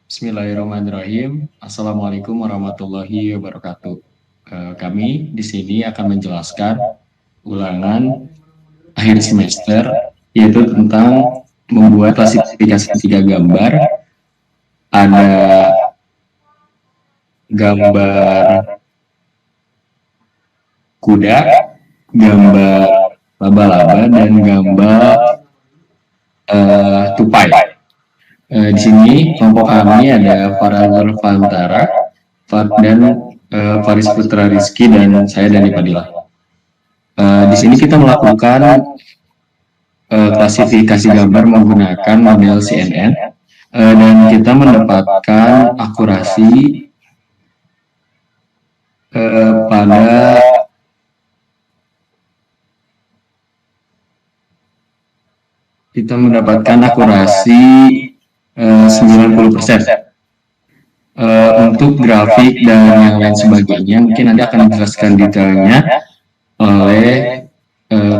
Bismillahirrahmanirrahim. Assalamualaikum warahmatullahi wabarakatuh. Kami di sini akan menjelaskan ulangan akhir semester, yaitu tentang membuat klasifikasi tiga gambar. Ada gambar kuda, gambar laba-laba, dan gambar tupai. Di sini kelompok kami ada Farazul Fantara, dan Faris Putra Rizky, dan saya Dani Padilla. Di sini kita melakukan klasifikasi gambar menggunakan model CNN, dan kita mendapatkan akurasi pada kita mendapatkan akurasi 90%. Untuk grafik dan yang lain sebagainya mungkin nanti akan dijelaskan detailnya oleh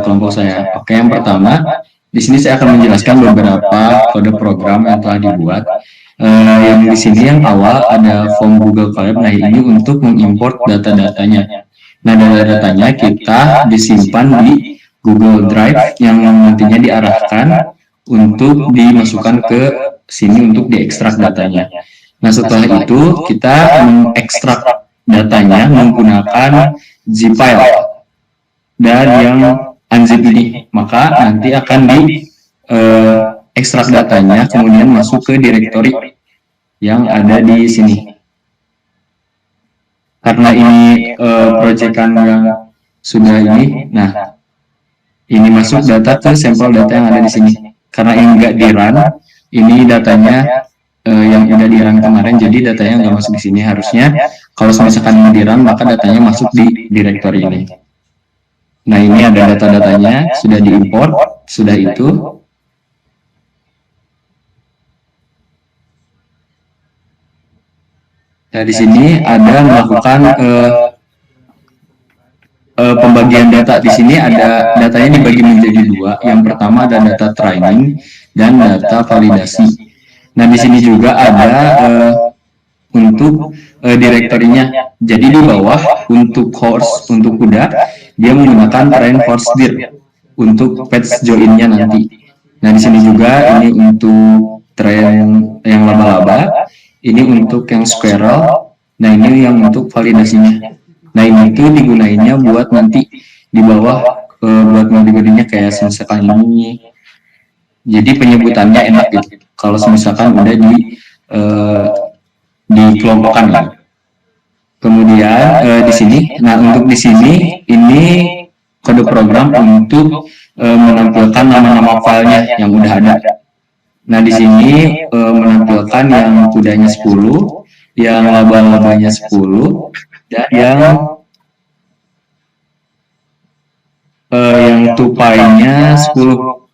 kelompok saya. Oke, yang pertama, di sini saya akan menjelaskan beberapa kode program yang telah dibuat. Yang di sini yang awal ada form Google Colab. Nah, ini untuk mengimport data-datanya. Nah, data-datanya kita disimpan di Google Drive yang nantinya diarahkan untuk dimasukkan ke sini untuk diekstrak datanya. Nah, setelah itu kita mengekstrak datanya menggunakan zip file dan yang unzip ini, maka nanti akan di ekstrak datanya kemudian masuk ke direktori yang ada di sini. Karena ini proyekan yang sudah ini, nah ini masuk data ke sampel data yang ada di sini. Karena ini nggak di run, ini datanya yang udah di run kemarin, jadi datanya nggak masuk di sini. Harusnya kalau misalkan ini di run, maka datanya masuk di direktori ini. Nah, ini ada data-datanya, sudah diimport, sudah itu. Nah, di sini ada melakukan pembagian data. Di sini ada datanya dibagi menjadi dua. Yang pertama ada data training dan data validasi. Nah, di sini juga ada untuk direktorinya. Jadi di bawah untuk horse, untuk kuda, dia menggunakan train horse dir untuk patch join-nya nanti. Nah, di sini juga ini untuk train yang laba-laba, ini untuk yang squirrel, nah ini yang untuk validasinya. Nah, ini tuh digunainnya buat nanti di bawah buat modifikasinya kayak misalkan ini. Jadi penyebutannya enak gitu. Kalau misalkan udah dikelompokkan ya. Kemudian di sini, nah untuk di sini ini kode program untuk menampilkan nama-nama filenya yang udah ada. Nah, di sini menampilkan yang kudanya 10, yang laba-labanya 10, dan yang tupainya 10.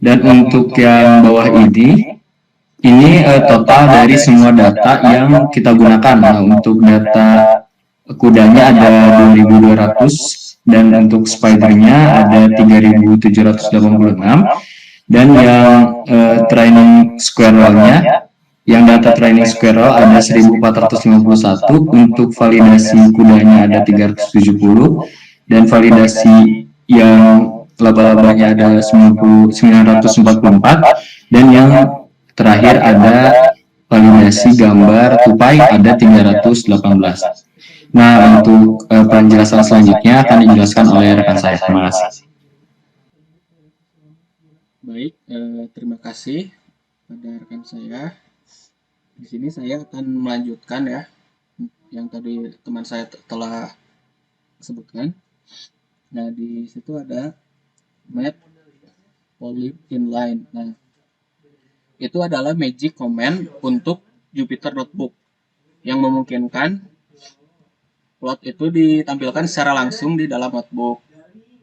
Dan untuk yang bawah ini total dari semua data yang kita gunakan. Nah, untuk data kudanya ada 2.200 dan untuk spidernya ada 3.786, dan yang training squirrelnya, yang data training squirrel ada 1.451, untuk validasi kudanya ada 370, dan validasi yang laba-labanya ada 944, dan yang terakhir ada validasi gambar tupai ada 318. Nah, untuk penjelasan selanjutnya akan dijelaskan oleh rekan saya. Terima kasih. Baik, terima kasih pada rekan saya. Di sini saya akan melanjutkan ya, yang tadi teman saya telah sebutkan. Nah, di situ ada map polyp inline. Nah, itu adalah magic command untuk Jupyter Notebook yang memungkinkan plot itu ditampilkan secara langsung di dalam notebook.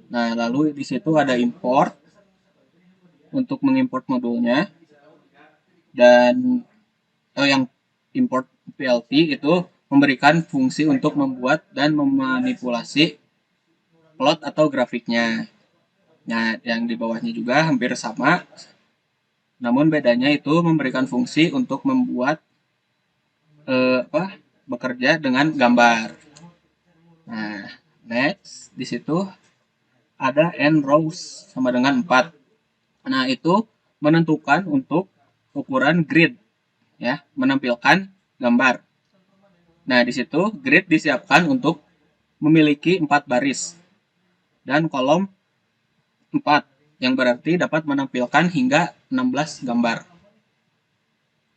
Nah, lalu di situ ada import untuk mengimport modulnya, dan yang import PLT itu memberikan fungsi untuk membuat dan memanipulasi plot atau grafiknya. Nah, yang di bawahnya juga hampir sama. Namun bedanya itu memberikan fungsi untuk membuat bekerja dengan gambar. Nah, next di situ ada n rows sama dengan 4. Nah, itu menentukan untuk ukuran grid ya, menampilkan gambar. Nah, di situ grid disiapkan untuk memiliki 4 baris dan kolom 4 yang berarti dapat menampilkan hingga 16 gambar.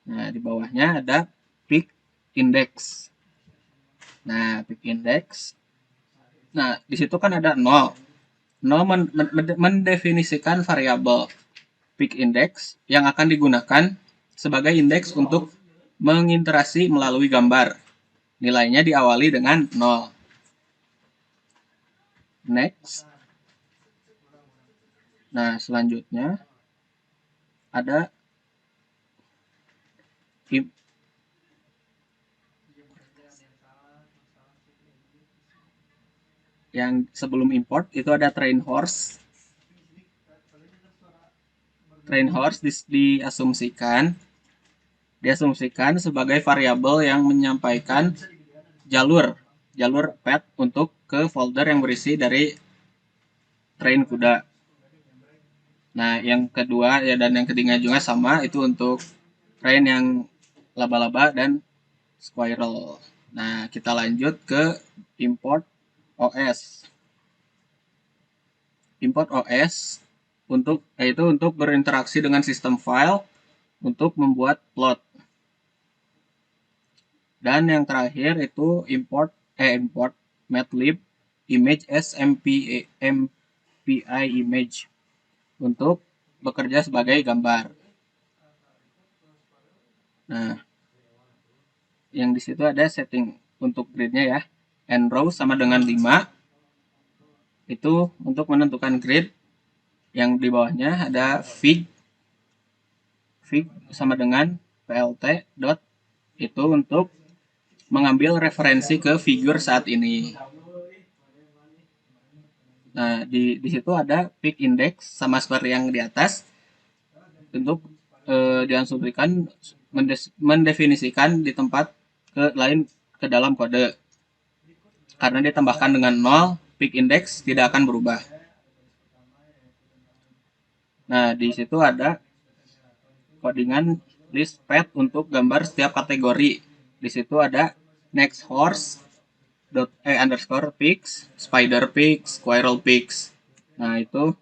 Nah, di bawahnya ada peak index. Nah, peak index. Nah, di situ kan ada 0. 0 mendefinisikan variabel peak index yang akan digunakan sebagai indeks untuk mengiterasi melalui gambar. Nilainya diawali dengan 0. Next. Nah, selanjutnya ada yang sebelum import itu ada train horse. Train horse diasumsikan sebagai variabel yang menyampaikan jalur path untuk ke folder yang berisi dari train kuda. Nah, yang kedua ya dan yang ketiga juga sama, itu untuk train yang laba-laba dan squirrel. Nah, kita lanjut ke import OS. Import OS yaitu untuk berinteraksi dengan sistem file untuk membuat plot. Dan yang terakhir itu import matlib image as MPI image untuk bekerja sebagai gambar. Nah, yang di situ ada setting untuk gridnya ya. N row sama dengan 5. Itu untuk menentukan grid. Yang di bawahnya ada fig sama dengan plt dot itu untuk mengambil referensi ke figur saat ini. Nah, di situ ada peak index sama seperti yang di atas untuk diasumsikan mendefinisikan di tempat ke dalam kode. Karena ditambahkan dengan 0, peak index tidak akan berubah. Nah, di situ ada codingan list path untuk gambar setiap kategori. Di situ ada next horse underscore pics, spider pics, squirrel pics. Nah, itu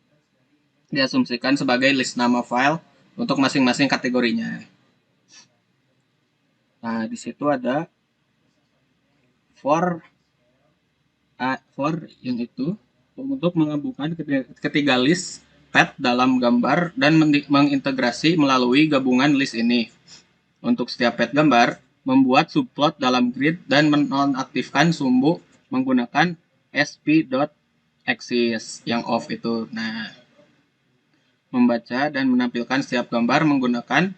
diasumsikan sebagai list nama file untuk masing-masing kategorinya. Nah, di situ ada for yang itu untuk menggabungkan ketiga list path dalam gambar dan mengintegrasi melalui gabungan list ini. Untuk setiap path gambar, membuat subplot dalam grid dan menonaktifkan sumbu menggunakan sp.axis yang off itu. Nah, membaca dan menampilkan setiap gambar menggunakan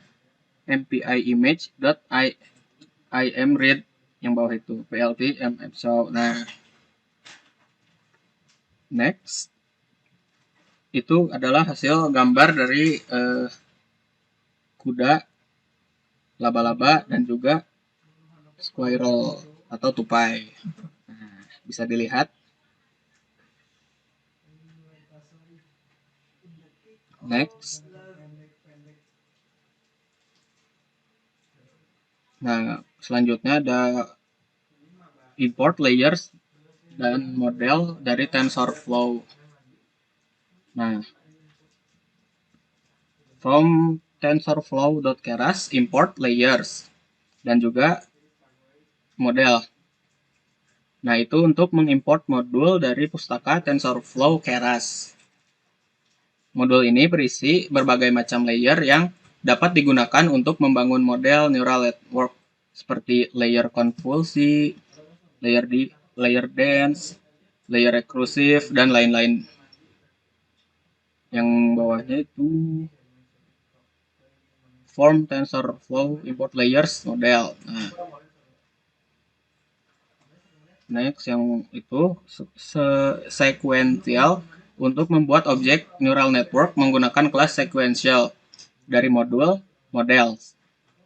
mpi image.imread yang bawah itu plt mfshow. Nah, next itu adalah hasil gambar dari kuda, laba-laba, dan juga squirrel atau tupai. Nah, bisa dilihat. Next. Nah, selanjutnya ada import layers dan model dari TensorFlow. Nah, from tensorflow.keras import layers dan juga model. Nah, itu untuk mengimport modul dari pustaka TensorFlow Keras. Modul ini berisi berbagai macam layer yang dapat digunakan untuk membangun model neural network seperti layer konvolusi, layer dense, layer recursive, dan lain-lain. Yang bawahnya itu form TensorFlow import layers model. Nah, next yang itu sequential untuk membuat objek neural network menggunakan kelas sequential. dari modul models.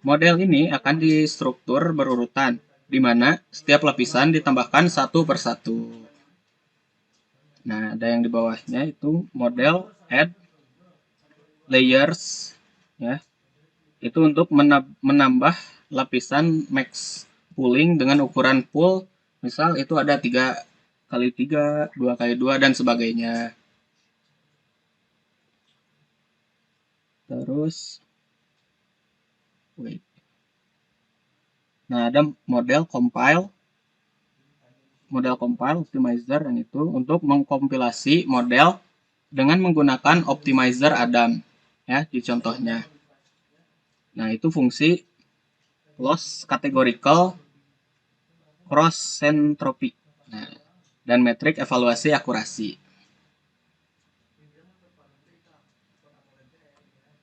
Model ini akan distruktur berurutan, di mana setiap lapisan ditambahkan satu persatu. Nah, ada yang di bawahnya itu model add layers, ya. Itu untuk menambah lapisan max pooling dengan ukuran pool, misal itu ada 3x3, 2x2, dan sebagainya. Terus, wait. Nah, ada model compile optimizer, dan itu untuk mengkompilasi model dengan menggunakan optimizer Adam, ya, di contohnya. Nah, itu fungsi loss categorical cross entropy, nah, dan metrik evaluasi akurasi.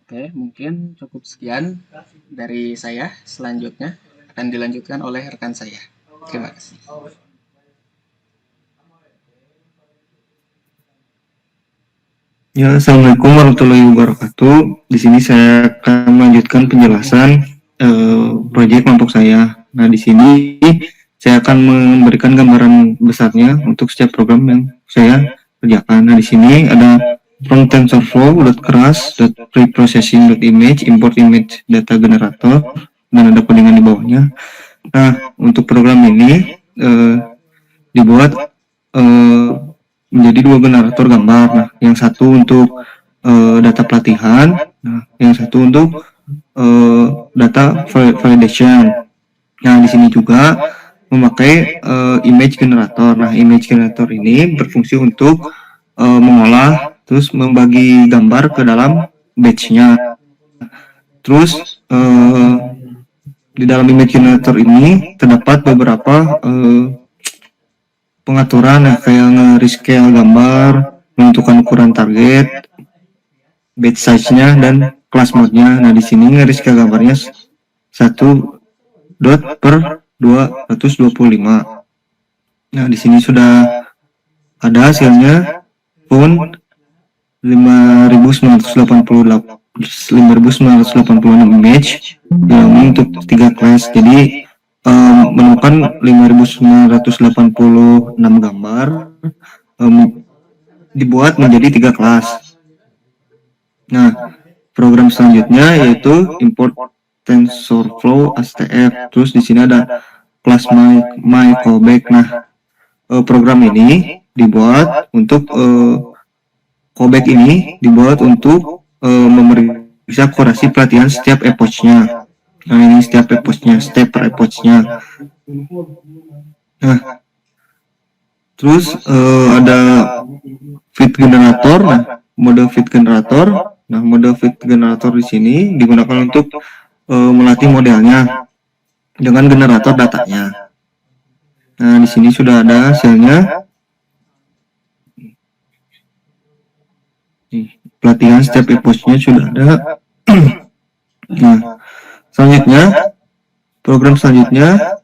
Oke, mungkin cukup sekian dari saya. Selanjutnya akan dilanjutkan oleh rekan saya. Terima kasih. Ya, Assalamualaikum warahmatullahi wabarakatuh. Di sini saya akan melanjutkan penjelasan proyek kelompok saya. Nah, di sini saya akan memberikan gambaran besarnya untuk setiap program yang saya kerjakan. Nah, di sini ada from TensorFlow, .keras, .preprocessing, .image, import image data generator, dan ada codingan di bawahnya. Nah, untuk program ini dibuat menjadi dua generator gambar. Nah, yang satu untuk data pelatihan, nah, yang satu untuk data validation. Nah, di sini juga memakai image generator. Nah, image generator ini berfungsi untuk mengolah terus membagi gambar ke dalam batch-nya. Terus di dalam image generator ini terdapat beberapa pengaturan kayak nge-rescale gambar, menentukan ukuran target, batch size-nya, dan class mode-nya. Nah, di sini nge-rescale gambarnya 1 dot per 225. Nah, di sini sudah ada hasilnya pun 5.986 image yang untuk 3 class. Jadi menemukan 5.986 gambar dibuat menjadi 3 kelas. Nah, program selanjutnya yaitu import TensorFlow STF. Terus di sini ada kelas my callback. Nah, program ini dibuat untuk callback ini dibuat untuk memeriksa akurasi pelatihan setiap epoch-nya. Nah, ini setiap epoch-nya, step per epoch-nya. Nah, terus ada fit generator. Nah, mode fit generator. Nah, mode fit generator di sini digunakan untuk melatih modelnya dengan generator datanya. Nah, di sini sudah ada hasilnya. Pelatihan setiap epoch-nya sudah ada. Nah, selanjutnya, program selanjutnya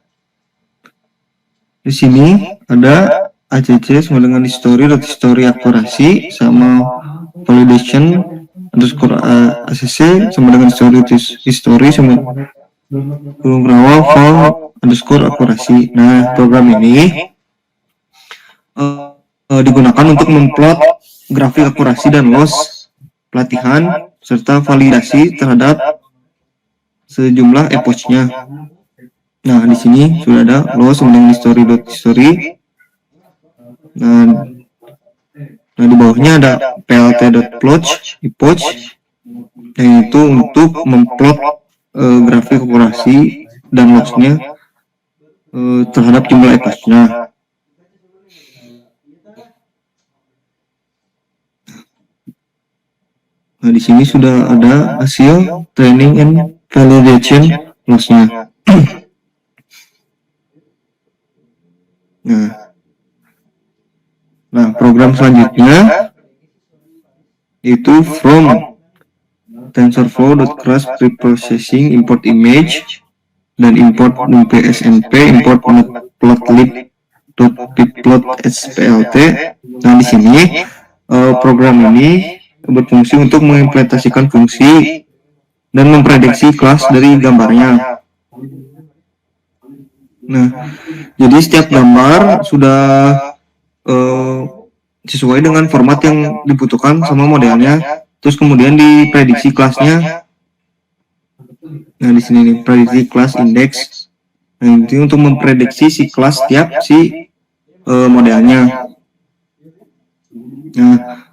di sini ada ACC sama dengan history akurasi sama validation underscore ACC sama dengan history sama program file underscore akurasi. Nah, program ini digunakan untuk memplot grafik akurasi dan loss pelatihan serta validasi terhadap sejumlah epoch-nya. Nah, di sini sudah ada loss dengan history. Nah, di bawahnya ada plt.plot epoch, yaitu untuk memplot grafik akurasi dan loss-nya terhadap jumlah epoch-nya. Nah, di sini sudah ada hasil training and validation loss-nya. Nah, program selanjutnya itu from TensorFlow.keras preprocessing import image dan import PSNP, import matplotlib.pyplot splt. Nah, di sini program ini berfungsi untuk mengimplementasikan fungsi dan memprediksi kelas dari gambarnya. Nah, jadi setiap gambar sudah sesuai dengan format yang dibutuhkan sama modelnya. Terus kemudian diprediksi kelasnya. Nah, di sini nih prediksi kelas indeks. Nah, itu untuk memprediksi si kelas setiap si modelnya. Nah,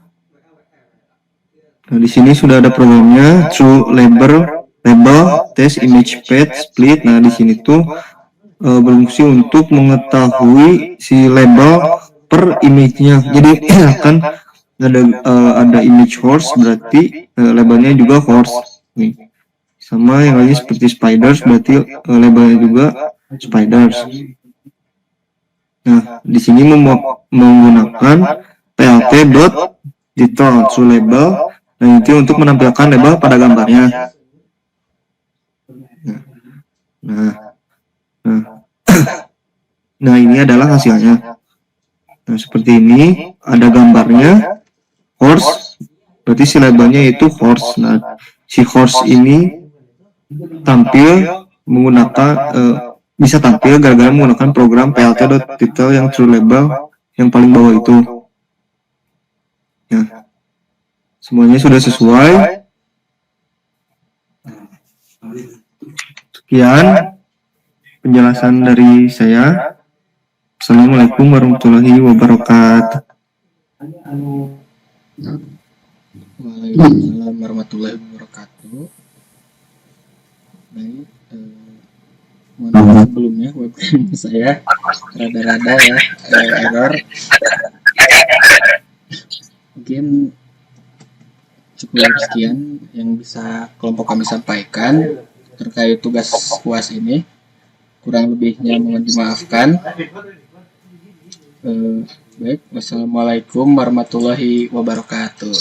di sini sudah ada programnya through label, test, image path, split. Nah, di sini tuh berfungsi untuk mengetahui si label per image-nya. Jadi akan ada image horse, berarti labelnya juga horse. Nih. Sama yang lainnya seperti spiders, berarti labelnya juga spiders. Nah, di sini menggunakan plt.detail through label. Nah, itu untuk menampilkan label pada gambarnya. Nah, ini adalah hasilnya. Nah, seperti ini, ada gambarnya, horse, berarti si labelnya itu horse. Nah, si horse ini bisa tampil gara-gara menggunakan program plt.detail yang true label yang paling bawah itu. Ya, semuanya sudah sesuai. Sekian penjelasan dari saya. Assalamualaikum warahmatullahi wabarakatuh. Waalaikumsalam warahmatullahi wabarakatuh. Baik, mohon maaf sebelumnya webcam saya rada-rada ya error. Mungkin cukup sekian yang bisa kelompok kami sampaikan terkait tugas UAS ini. Kurang lebihnya mohon dimaafkan. Baik, wassalamualaikum warahmatullahi wabarakatuh.